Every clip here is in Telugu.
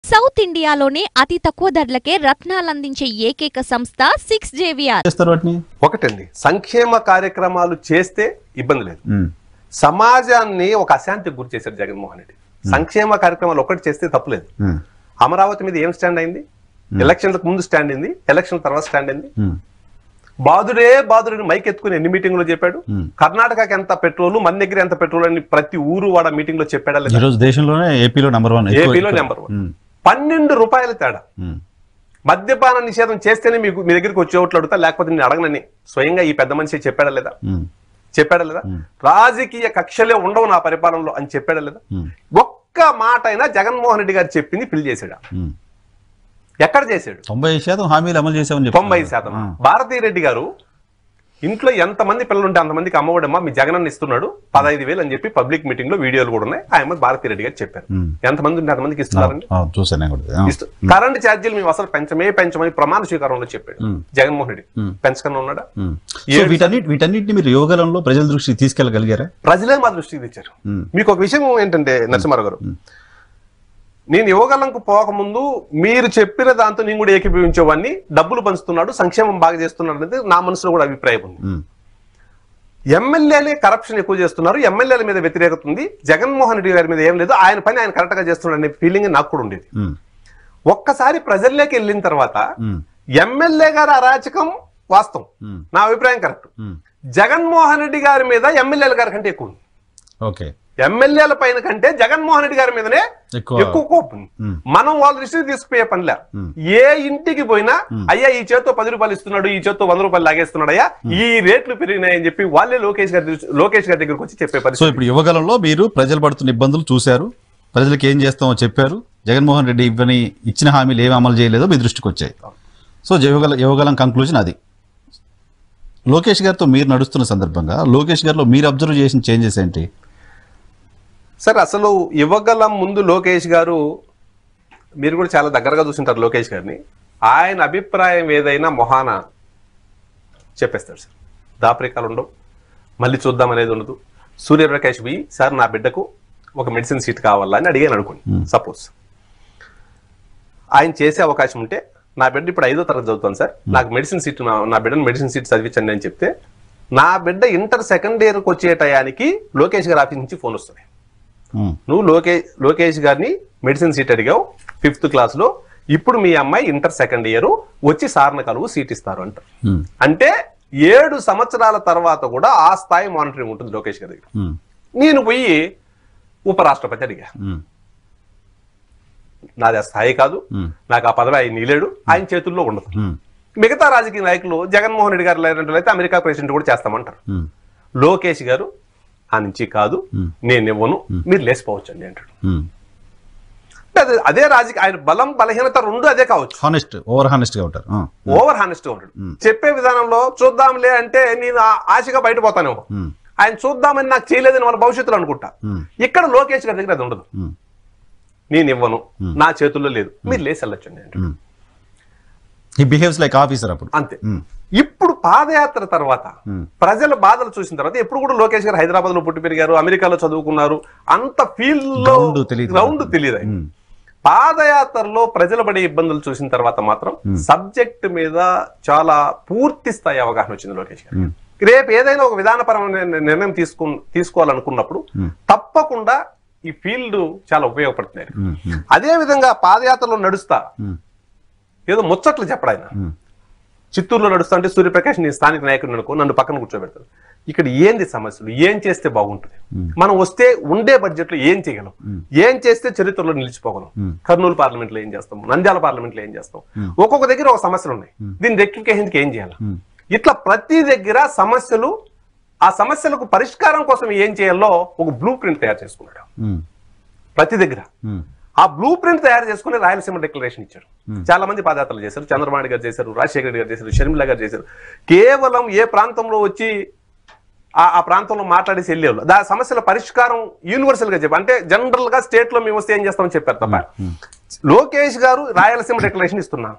సౌత్ ఇండియాలోనే అతి తక్కువ ధరలకే రత్నాలందించే ఏకైక సంస్థ 6JVR. ఒకటండి, సంక్షేమ కార్యక్రమాలు చేస్తే ఇబ్బంది లేదు. సమాజాన్ని ఒక అశాంతికి గురి చేశారు జగన్మోహన్ రెడ్డి. సంక్షేమ కార్యక్రమాలు ఒకటి చేస్తే తప్పులేదు. అమరావతి మీద ఏం స్టాండ్ అయింది? ఎలక్షన్లకు ముందు స్టాండ్ అయింది, ఎలక్షన్ తర్వాత స్టాండ్ అయింది. బాదుడే మైక్ ఎత్తుకుని ఎన్ని మీటింగ్ లో చెప్పాడు. కర్ణాటకకి ఎంత పెట్రోల్, మన దగ్గర ఎంత పెట్రోల్ అని ప్రతి ఊరు వాడ మీటింగ్ లో చెప్పాడా లేదా? దేశంలోనే ఏపీలో నెంబర్ 1 12 రూపాయల తేడా. మద్యపాన నిషేధం చేస్తేనే మీకు మీ దగ్గరికి వచ్చే ఓట్లు అడుగుతా, లేకపోతే నేను అడగనని స్వయంగా ఈ పెద్ద మనిషి చెప్పాడా లేదా? రాజకీయ కక్షలే ఉండవు నా పరిపాలనలో అని చెప్పాడా లేదా? ఒక్క మాట అయినా జగన్మోహన్ రెడ్డి గారు చెప్పింది ఫిల్ చేశాడా? ఎక్కడ చేశాడు? 90% హామీలు అమలు చేసామని 90%. భారతీ రెడ్డి గారు ఇంట్లో ఎంతమంది పిల్లలు ఉంటే అంతమందికి అమ్మఒడమ్మా మీ జగనన్న ఇస్తున్నాడు 15,000 అని చెప్పి పబ్లిక్ మీటింగ్ లో వీడియోలు కూడా ఉన్నాయి. ఆయన భారతీ రెడ్డి గారు చెప్పారు. ఎంతమంది ఉంటే అంతమందికి ఇస్తున్నారండి. కరెంట్ ఛార్జీలు మేము అసలు పెంచమని ప్రమాణ స్వీకారంలో చెప్పాడు జగన్మోహన్ రెడ్డి. పెంచకన్నా ఉన్నాడా? వీటన్నిటిని మీరు యువగలంలో ప్రజల దృష్టికి తీసుకెళ్లగలిగారా? ప్రజలే మా దృష్టికి తెచ్చారు. మీకు ఒక విషయం ఏంటంటే నరసింహారావు గారు, నేను యువగలంకు పోకముందు మీరు చెప్పిన దాంతో నేను కూడా ఏకీభవించేవాడిని. డబ్బులు పంచుతున్నాడు, సంక్షేమం బాగా చేస్తున్నాడు అనేది నా మనసులో కూడా అభిప్రాయం ఉంది. ఎమ్మెల్యేలే కరప్షన్ ఎక్కువ చేస్తున్నారు, ఎమ్మెల్యేల మీద వ్యతిరేకత ఉంది, జగన్మోహన్ రెడ్డి గారి మీద ఏం లేదు, ఆయన పని ఆయన కరెక్ట్ గా చేస్తున్నాడు అనే ఫీలింగ్ నాకు కూడా ఉండేది. ఒక్కసారి ప్రజల్లోకి వెళ్ళిన తర్వాత ఎమ్మెల్యే గారి అరాచకం వాస్తవం, నా అభిప్రాయం కరెక్ట్. జగన్మోహన్ రెడ్డి గారి మీద ఎమ్మెల్యేల గారి కంటే ఎక్కువ ఉంది. ఓకే, ఎమ్మెల్యేల పైన కంటే జగన్మోహన్ రెడ్డి గారి మీదనే ఎక్కువ కోపం. మనం వాళ్ళ దృష్టికి తీసుకుపోయే పనిలే. ఏ ఇంటికి పోయినా అయ్యా ఈ చేత్తో 10 రూపాయలు ఇస్తున్నాడు, ఈ చేత్తో 100 రూపాయలు లాగేస్తున్నాడు, అయ్యా ఈ రేట్లు పెరిగినాయని చెప్పి వాళ్ళే లోకేష్ గారి దగ్గరకు వచ్చి చెప్పే పని. సో ఇప్పుడు యువగలంలో మీరు ప్రజలు పడుతున్న ఇబ్బందులు చూశారు, ప్రజలకు ఏం చేస్తామో చెప్పారు. జగన్మోహన్ రెడ్డి ఇచ్చిన హామీలు ఏమి అమలు చేయలేదో మీ దృష్టికి వచ్చాయి. సో యువగలం కంక్లూజన్ అది. లోకేష్ గారితో మీరు నడుస్తున్న సందర్భంగా లోకేష్ గారిలో మీరు అబ్జర్వ్ చేసిన చేంజెస్ ఏంటి సార్? అసలు యువగలం ముందు లోకేష్ గారు, మీరు కూడా చాలా దగ్గరగా చూసింటారు లోకేష్ గారిని, ఆయన అభిప్రాయం ఏదైనా మొహాన చెప్పేస్తాడు సార్. దాపరికాలు ఉండవు, మళ్ళీ చూద్దాం అనేది ఉండదు. సూర్యప్రకాష్ బి సార్ నా బిడ్డకు ఒక మెడిసిన్ సీట్ కావాలా అని అడిగాను అనుకోండి, సపోజ్ ఆయన చేసే అవకాశం ఉంటే, నా బిడ్డ ఇప్పుడు 5వ తరగతి చదువుతాను సార్, నాకు మెడిసిన్ సీట్, నా బిడ్డను మెడిసిన్ సీట్ చదివించండి అని చెప్తే, నా బిడ్డ ఇంటర్ సెకండ్ ఇయర్కి వచ్చే టయానికి లోకేష్ గారి ఆఫీస్ నుంచి ఫోన్ వస్తుంది. నువ్వు లోకేష్ గారిని మెడిసిన్ సీట్ అడిగావు 5th క్లాస్ లో, ఇప్పుడు మీ అమ్మాయి ఇంటర్ సెకండ్ ఇయర్ వచ్చి సార్న కలువు సీట్ ఇస్తారు అంటారు. అంటే 7 సంవత్సరాల తర్వాత కూడా ఆ స్థాయి మానిటరింగ్ ఉంటుంది లోకేష్ గారి దగ్గర. నేను పోయి ఉపరాష్ట్రపతి అడిగా, నాది ఆ స్థాయి కాదు, నాకు ఆ పదవి ఆయన నీలేడు, ఆయన చేతుల్లో ఉండదు. మిగతా రాజకీయ నాయకులు జగన్మోహన్ రెడ్డి గారు లేదంటే అమెరికా ప్రెసిడెంట్ కూడా చేస్తామంటారు. లోకేష్ గారు ఆ నుంచి కాదు, నేను ఇవ్వను, మీరు లేచిపోవచ్చండి అంటాడు. అదే రాజకీయ, ఆయన బలం బలహీనత రెండు అదే కావచ్చు. ఓవర్ హానెస్ట్ గా ఉంటాడు. చెప్పే విధానంలో చూద్దాంలే అంటే నేను ఆశగా బయటపోతానేమో, ఆయన చూద్దామని నాకు చేయలేదని వాళ్ళ భవిష్యత్తులో అనుకుంటా. ఇక్కడ లోకేష్ గారి దగ్గర అది ఉండదు. నేను ఇవ్వను, నా చేతుల్లో లేదు, మీరు లేచి వెళ్ళొచ్చండి అంటాడు. He behaves like officer అప్పుడు. అంతే. ఇప్పుడు పాదయాత్ర తర్వాత ప్రజల బాధలు చూసిన తర్వాత, ఎప్పుడు కూడా లోకేష్ గారు హైదరాబాద్ లో పుట్టి పెరిగారు, అమెరికాలో చదువుకున్నారు, అంత ఫీల్డ్ లో గ్రౌండ్ తెలియదు. పాదయాత్రలో ప్రజలు పడే ఇబ్బందులు చూసిన తర్వాత మాత్రం సబ్జెక్ట్ మీద చాలా పూర్తి స్థాయి అవగాహన వచ్చింది లోకేష్ గారు. రేపు ఏదైనా ఒక విధానపరమైన నిర్ణయం తీసుకోవాలనుకున్నప్పుడు తప్పకుండా ఈ ఫీల్డ్ చాలా ఉపయోగపడుతుంది. అదే విధంగా పాదయాత్రలో నడుస్తా ఏదో ముచ్చట్లు చెప్పడు ఆయన. చిత్తూరులో నడుస్తా అంటే సూర్యప్రకాష్ నీ స్థానిక నాయకుడు అనుకో, నన్ను పక్కన కూర్చోబెడతారు. ఇక్కడ ఏంది సమస్యలు, ఏం చేస్తే బాగుంటుంది, మనం వస్తే ఉండే బడ్జెట్ లో ఏం చేయగలం, ఏం చేస్తే చరిత్రలో నిలిచిపోగలం, కర్నూలు పార్లమెంట్ లో ఏం చేస్తాం, నంద్యాల పార్లమెంట్ లో ఏం చేస్తాం, ఒక్కొక్క దగ్గర ఒక సమస్యలు ఉన్నాయి, దీన్ని రెక్టిఫికేషన్కి ఏం చేయాలి, ఇట్లా ప్రతి దగ్గర సమస్యలు, ఆ సమస్యలకు పరిష్కారం కోసం ఏం చేయాలో ఒక బ్లూ ప్రింట్ తయారు చేసుకున్నాడు ప్రతి దగ్గర. ఆ బ్లూ ప్రింట్ తయారు చేసుకుని రాయలసీమ డిక్లరేషన్ ఇచ్చారు. చాలా మంది పాదయాత్రలు చేశారు, చంద్రబాబు నాయుడు గారు చేశారు, రాజశేఖర రెడ్డి గారు చేశారు, షర్మిల గారు చేశారు. కేవలం ఏ ప్రాంతంలో వచ్చి ఆ ప్రాంతంలో మాట్లాడేసి వెళ్ళేవాళ్ళు, దాని సమస్యల పరిష్కారం యూనివర్సల్ గా చెప్పారు. అంటే జనరల్ గా స్టేట్ లో మేము వస్తే ఏం చేస్తామని చెప్పారు తప్ప, లోకేష్ గారు రాయలసీమ డిక్లరేషన్ ఇస్తున్నా,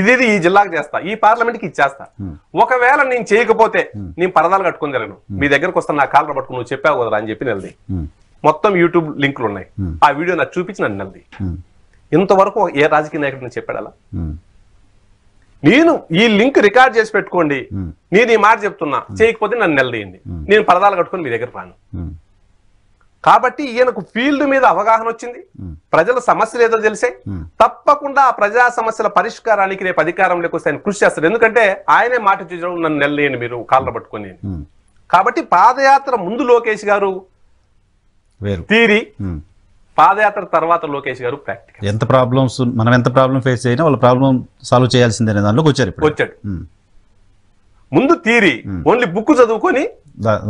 ఇది ఈ జిల్లాకు చేస్తా, ఈ పార్లమెంట్ కి ఇచ్చేస్తా, ఒకవేళ నేను చేయకపోతే నేను పరదాలు కట్టుకుని జరగను, మీ దగ్గరకు వస్తాను, నా కాళ్ళ పట్టుకుని నువ్వు చెప్పావు కదరా అని చెప్పి నెలది. మొత్తం యూట్యూబ్ లింకులు ఉన్నాయి, ఆ వీడియో నాకు చూపించి నన్ను నెలది. ఇంతవరకు ఏ రాజకీయ నాయకుడిని చెప్పాడు అలా? నేను ఈ లింక్ రికార్డ్ చేసి పెట్టుకోండి, నేను ఈ మాట చెప్తున్నా, చేయకపోతే నన్ను నిలదీయండి, నేను పరదాలు కట్టుకొని మీ దగ్గర రాను. కాబట్టి ఈయనకు ఫీల్డ్ మీద అవగాహన వచ్చింది, ప్రజల సమస్యలు ఏదో తెలిసాయి, తప్పకుండా ఆ ప్రజా సమస్యల పరిష్కారానికి రేపు అధికారంలోకి వస్తే ఆయన కృషి చేస్తారు. ఎందుకంటే ఆయనే మాట చూసడం, నన్ను నిలదీయండి మీరు కాళ్ళ పట్టుకొని. కాబట్టి పాదయాత్ర ముందు లోకేష్ గారు థియరీ, పాదయాత్ర తర్వాత లోకేష్ గారు ప్రాక్టికల్. ఎంత ప్రాబ్లమ్స్ మనం ఎంత ప్రాబ్లం ఫేస్ అయినా వాళ్ళ ప్రాబ్లం సాల్వ్ చేయాల్సిందే దాంట్లోకి వచ్చాడు. ముందు థియరీ ఓన్లీ బుక్ చదువుకొని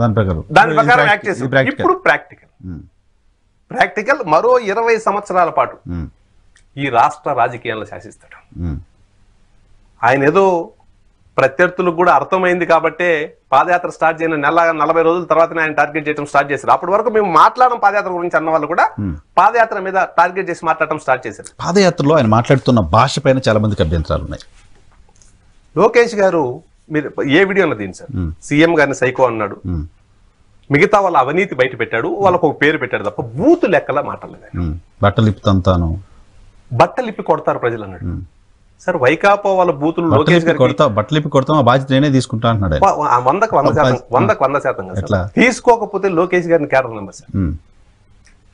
దాని ప్రకారం యాక్ట్ చేశారు. ఇప్పుడు ప్రాక్టికల్ మరో 20 సంవత్సరాల పాటు ఈ రాష్ట్ర రాజకీయాలను శాసిస్తాడు. ఆయన ఏదో ప్రత్యర్థులకు కూడా అర్థమైంది కాబట్టే పాదయాత్ర స్టార్ట్ చేయని 40 రోజుల తర్వాత ఆయన టార్గెట్ చేయడం స్టార్ట్ చేశారు. అప్పటి వరకు మేము మాట్లాడడం పాదయాత్ర గురించి అన్న వాళ్ళు కూడా పాదయాత్ర మీద టార్గెట్ చేసి మాట్లాడటం స్టార్ట్ చేశారు. పాదయాత్రలో ఆయన మాట్లాడుతున్న భాష పైన చాలా మందికి అభ్యంతరాలు ఉన్నాయి. లోకేష్ గారు మీరు ఏ వీడియో అన్నది సార్, సీఎం గారిని సైకో అన్నాడు, మిగతా వాళ్ళ అవినీతి బయట పెట్టాడు, వాళ్ళకు ఒక పేరు పెట్టాడు తప్ప బూతు లెక్కలా మాట్లాడలేదు. బట్టలిప్పి కొడతారు ప్రజలు అన్నాడు. సార్ వైకాపా వాళ్ళ బూతులు లోకేష్ గారు బట్టలిప్పి కొడతాం, బాధ్యత నేనే తీసుకుంటా అంటున్నాడు. 100% తీసుకోకపోతే లోకేష్ గారిని క్యాడర్ నెంబర్ సార్.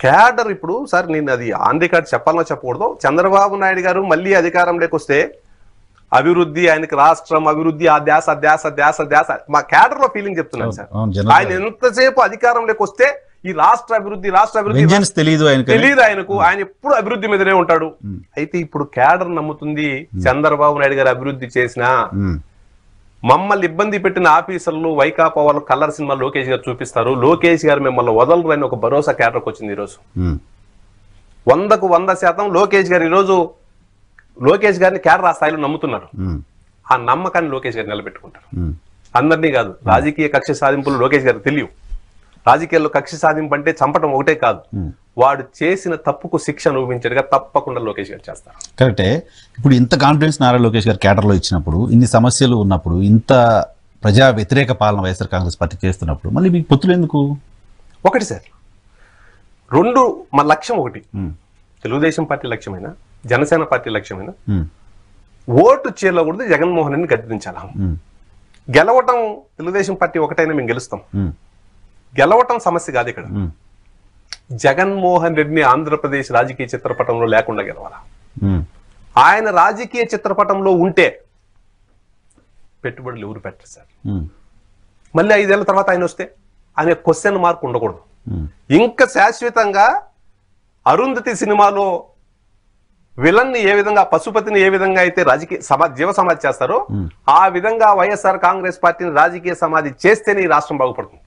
క్యాడర్ ఇప్పుడు సార్ నేను అది ఆన్ రికార్డ్ చెప్పాలన్నా చెప్పకూడదు, చంద్రబాబు నాయుడు గారు మళ్ళీ అధికారంలోకి వస్తే అభివృద్ధి, ఆయనకి రాష్ట్రం అభివృద్ధి, ఆ ధ్యాస ధ్యాస ధ్యాస ధ్యాస మా క్యాడర్ లో ఫీలింగ్ చెప్తున్నాను సార్. ఆయన ఎంతసేపు అధికారంలోకి వస్తే ఈ రాష్ట్ర అభివృద్ధి తెలియదు ఆయనకు, ఆయన ఎప్పుడు అభివృద్ధి మీదనే ఉంటాడు. అయితే ఇప్పుడు క్యాడర్ నమ్ముతుంది చంద్రబాబు నాయుడు గారు అభివృద్ధి చేసినా మమ్మల్ని ఇబ్బంది పెట్టిన ఆఫీసర్లు వైకాపా వాళ్ళు కలర్ సినిమా లోకేష్ గారు చూపిస్తారు, లోకేష్ గారు మిమ్మల్ని వదలరు అని ఒక భరోసా క్యాడర్కి వచ్చింది ఈరోజు. 100% లోకేష్ గారు ఈరోజు లోకేష్ గారిని క్యాడర్ ఆ స్థాయిలో నమ్ముతున్నారు. ఆ నమ్మకాన్ని లోకేష్ గారు నిలబెట్టుకుంటారు. అందరినీ కాదు, రాజకీయ కక్ష సాధింపులు లోకేష్ గారికి తెలియవు. రాజకీయాల్లో కక్ష సాధింపు అంటే చంపడం ఒకటే కాదు, వాడు చేసిన తప్పుకు శిక్ష అనుభవించేట్టుగా తప్పకుండా లోకేష్ గారు చేస్తారు. కరెక్టే. ఇప్పుడు ఇంత కాన్ఫిడెన్స్ నారా లోకేష్ గారు క్యాడర్లో ఇచ్చినప్పుడు, ఇన్ని సమస్యలు ఉన్నప్పుడు, ఇంత ప్రజా వ్యతిరేక పాలన వైఎస్ఆర్ కాంగ్రెస్ పార్టీ చేస్తున్నప్పుడు మళ్ళీ మీకు పొత్తులు ఎందుకు? ఒకటి సార్, 2 మన లక్ష్యం ఒకటి, తెలుగుదేశం పార్టీ లక్ష్యమైనా జనసేన పార్టీ లక్ష్యమైనా ఓటు చీలకూడదు, జగన్మోహన్ రెడ్డిని గద్దెదించాలి. గెలవటం తెలుగుదేశం పార్టీ ఒకటైనా మేము గెలుస్తాం, గెలవటం సమస్య కాదు. ఇక్కడ జగన్మోహన్ రెడ్డిని ఆంధ్రప్రదేశ్ రాజకీయ చిత్రపటంలో లేకుండా గెలవాలా. ఆయన రాజకీయ చిత్రపటంలో ఉంటే పెట్టుబడులు ఎవరు పెట్టరు సార్. మళ్ళీ 5 ఏళ్ల తర్వాత ఆయన వస్తే అనే క్వశ్చన్ మార్క్ ఉండకూడదు. ఇంకా శాశ్వతంగా అరుంధతి సినిమాలో విలన్ ని ఏ విధంగా, పశుపతిని ఏ విధంగా అయితే రాజకీయ జీవ సమాధి చేస్తారో ఆ విధంగా వైఎస్ఆర్ కాంగ్రెస్ పార్టీని రాజకీయ సమాధి చేస్తేనే ఈ రాష్ట్రం బాగుపడుతుంది.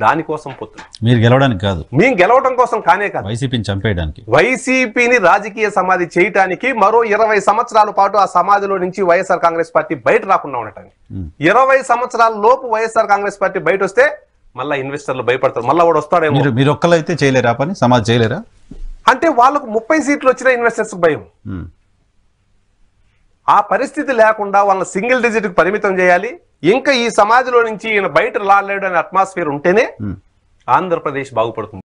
దానికోసం పొత్తు, మీరు గెలవడానికి కాదు, మేము గెలవడం కోసం కానే కాదు, వైసీపీని చంపేయడానికి, వైసీపీని రాజకీయ సమాధి చేయడానికి మరో 20 సంవత్సరాల పాటు ఆ సమాధిలో నుంచి వైఎస్ఆర్ కాంగ్రెస్ పార్టీ బయట రాకుండా ఉండటానికి. 20 సంవత్సరాల లోపు వైఎస్ఆర్ కాంగ్రెస్ పార్టీ బయట వస్తే మళ్ళా ఇన్వెస్టర్లు భయపడతారు, మళ్ళా వాడు వస్తాడేమో. మీరు ఒక్కలైతే చేయలేరా పని, సమాధి చేయలేరా? అంటే వాళ్ళకు 30 సీట్లు వచ్చిన ఇన్వెస్టర్స్ భయం. ఆ పరిస్థితి లేకుండా వాళ్ళని సింగిల్ డిజిట్ కి పరిమితం చేయాలి. ఇంకా ఈ సమాధిలో నుంచి ఈయన బయట రాలేడు అనే అట్మాస్ఫియర్ ఉంటేనే ఆంధ్రప్రదేశ్ బాగుపడుతుంది.